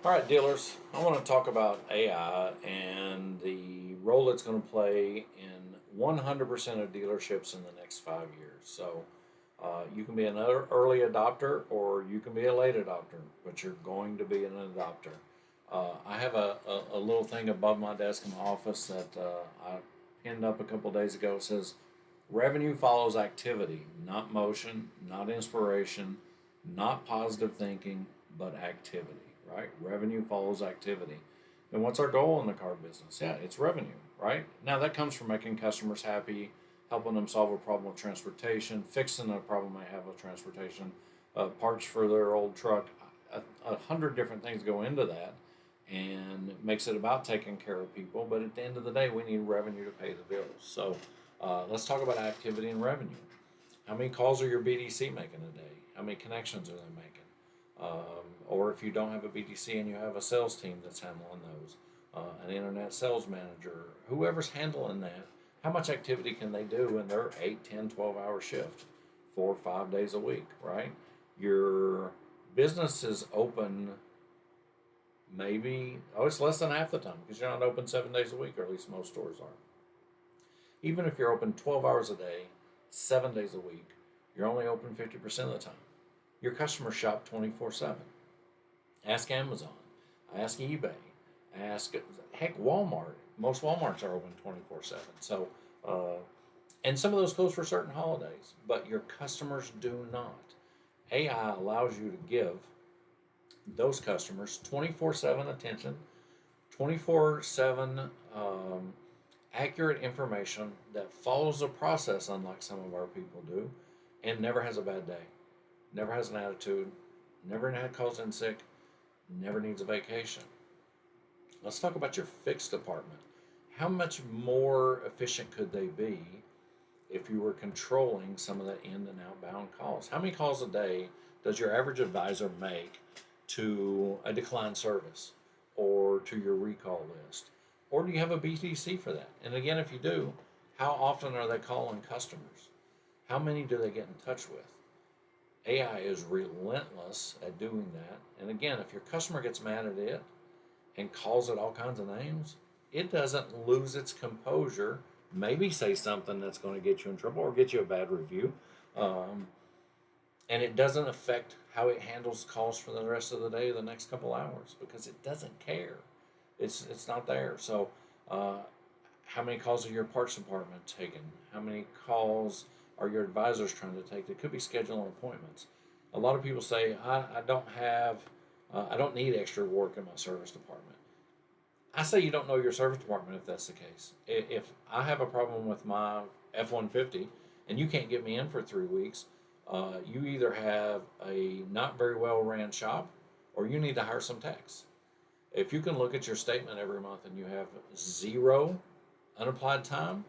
All right, dealers, I want to talk about AI and the role it's going to play in 100% of dealerships in the next 5 years. You can be an early adopter or you can be a late adopter, but you're going to be an adopter. I have a little thing above my desk in my office that I pinned up a couple days ago. It says, revenue follows activity, not motion, not inspiration, not positive thinking, but activity, right? Revenue follows activity. And what's our goal in the car business? Yeah, it's revenue, right? Now that comes from making customers happy, helping them solve a problem with transportation, fixing a problem they have with transportation, parts for their old truck. A hundred different things go into that and it makes it about taking care of people. But at the end of the day, we need revenue to pay the bills. Let's talk about activity and revenue. How many calls are your BDC making a day? How many connections are they making? Or if you don't have a BDC and you have a sales team that's handling those, an internet sales manager, whoever's handling that, how much activity can they do in their 8, 10, 12 hour shift, 4 or 5 days a week, right? Your business is open maybe, oh, it's less than half the time because you're not open 7 days a week, or at least most stores are. Even if you're open 12 hours a day, 7 days a week, you're only open 50% of the time. Your customers shop 24/7. Ask Amazon, ask eBay, ask, heck, Walmart. Most Walmarts are open 24/7. And some of those close for certain holidays, but your customers do not. AI allows you to give those customers 24/7 attention, 24/7 accurate information that follows a process, unlike some of our people do, and never has a bad day, never has an attitude, never calls in sick, never needs a vacation. Let's talk about your fixed department. How much more efficient could they be if you were controlling some of the in and outbound calls? How many calls a day does your average advisor make to a declined service or to your recall list? Or do you have a BTC for that? And again, if you do, how often are they calling customers? How many do they get in touch with? AI is relentless at doing that. And again, if your customer gets mad at it and calls it all kinds of names, it doesn't lose its composure, maybe say something that's going to get you in trouble or get you a bad review. Um, and it doesn't affect how it handles calls for the rest of the day or the next couple hours because it doesn't care. It's not there. Uh, how many calls are your parts department taking? How many calls are your advisors trying to take? They could be scheduling appointments. A lot of people say, I don't have, I don't need extra work in my service department. I say you don't know your service department if that's the case. If I have a problem with my F 150 and you can't get me in for 3 weeks, you either have a not very well ran shop or you need to hire some techs. If you can look at your statement every month and you have zero unapplied time,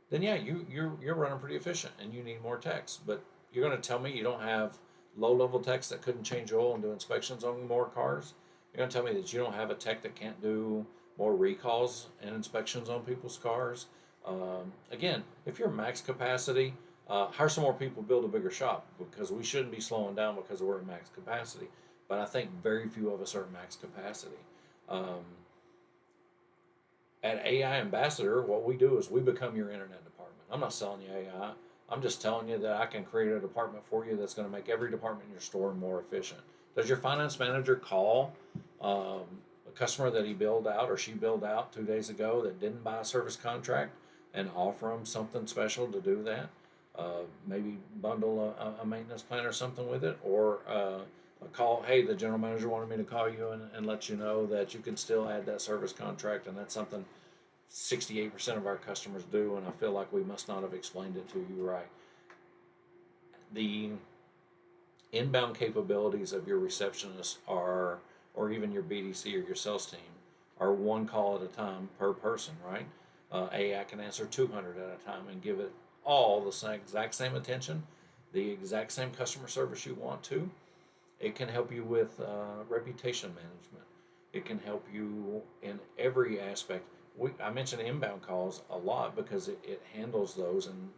then yeah, you're running pretty efficient and you need more techs. But you're going to tell me you don't have low level techs that couldn't change oil and do inspections on more cars? You're going to tell me that you don't have a tech that can't do more recalls and inspections on people's cars? Again, if you're max capacity, hire some more people, build a bigger shop because we shouldn't be slowing down because we're at max capacity. But I think very few of us are at max capacity. Um, at AI Ambassador, what we do is we become your internet department. I'm not selling you AI. I'm just telling you that I can create a department for you that's going to make every department in your store more efficient. Does your finance manager call um, a customer that he billed out or she billed out 2 days ago that didn't buy a service contract and offer them something special to do that? Maybe bundle a maintenance plan or something with it, or a call. Hey, the general manager wanted me to call you and let you know that you can still add that service contract, and that's something 68% of our customers do, and I feel like we must not have explained it to you right. The inbound capabilities of your receptionist are, or even your BDC or your sales team, are one call at a time per person, right? AI can answer 200 at a time and give it all the same, exact same attention, the exact same customer service you want to. It can help you with reputation management. It can help you in every aspect. I mention inbound calls a lot because it handles those and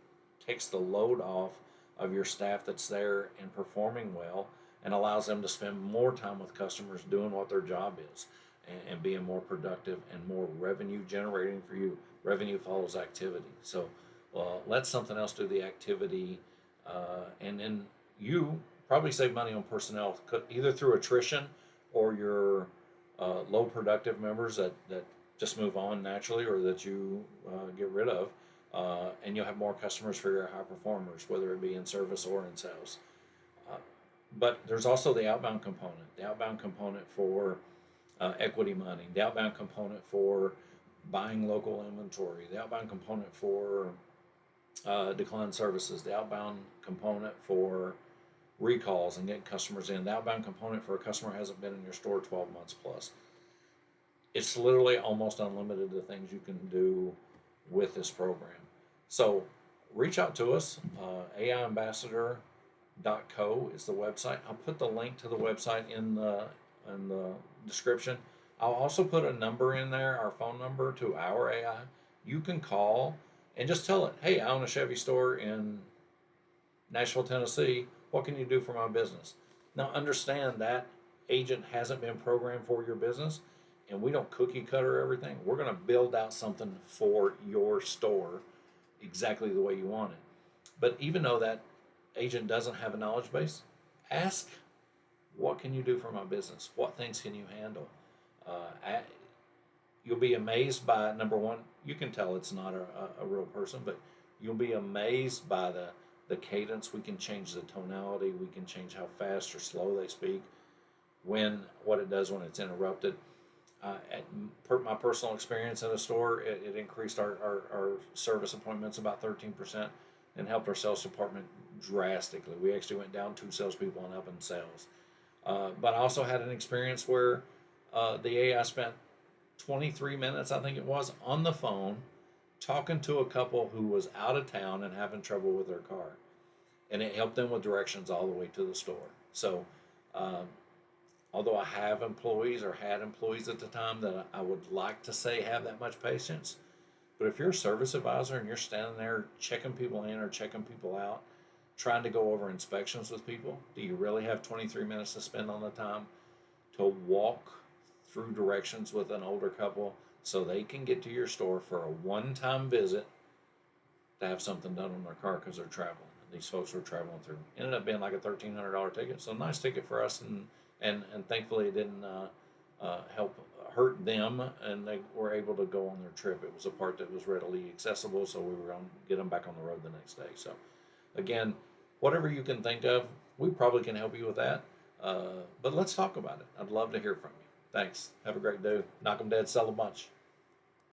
takes the load off of your staff that's there and performing well and allows them to spend more time with customers doing what their job is, and being more productive and more revenue generating for you. Revenue follows activity. So let something else do the activity, and then you probably save money on personnel, either through attrition or your low productive members that just move on naturally, or that you get rid of, and you'll have more customers for your high performers, whether it be in service or in sales. Uh, but there's also the outbound component for equity money, the outbound component for buying local inventory, the outbound component for declined services, the outbound component for recalls and getting customers in, the outbound component for a customer who hasn't been in your store 12 months plus. It's literally almost unlimited the things you can do with this program. So reach out to us. AIambassador.co is the website. I'll put the link to the website in the description. I'll also put a number in there, our phone number to our AI. You can call and just tell it, hey, I own a Chevy store in Nashville, Tennessee. What can you do for my business? Now, understand that agent hasn't been programmed for your business, and we don't cookie cutter everything. We're going to build out something for your store exactly the way you want it. But even though that agent doesn't have a knowledge base, ask, what can you do for my business? What things can you handle? You'll be amazed by, number one, you can tell it's not a real person, but you'll be amazed by the cadence. We can change the tonality. We can change how fast or slow they speak, what it does when it's interrupted. My personal experience in a store, it increased our service appointments about 13% and helped our sales department drastically. We actually went down 2 salespeople and up in sales. But I also had an experience where the AI spent 23 minutes, I think it was, on the phone talking to a couple who was out of town and having trouble with their car. And it helped them with directions all the way to the store. So, although I have employees or had employees at the time that I would like to say have that much patience, but if you're a service advisor and you're standing there checking people in or checking people out, trying to go over inspections with people, do you really have 23 minutes to spend on the time to walk through directions with an older couple so they can get to your store for a one-time visit to have something done on their car because they're traveling? These folks were traveling through. Ended up being like a $1,300 ticket, so nice ticket for us, and thankfully it didn't help hurt them, and they were able to go on their trip. It was a part that was readily accessible, so we were going to get them back on the road the next day. So, again, whatever you can think of, we probably can help you with that. But let's talk about it. I'd love to hear from you. Thanks. Have a great day. Knock 'em dead, sell a bunch.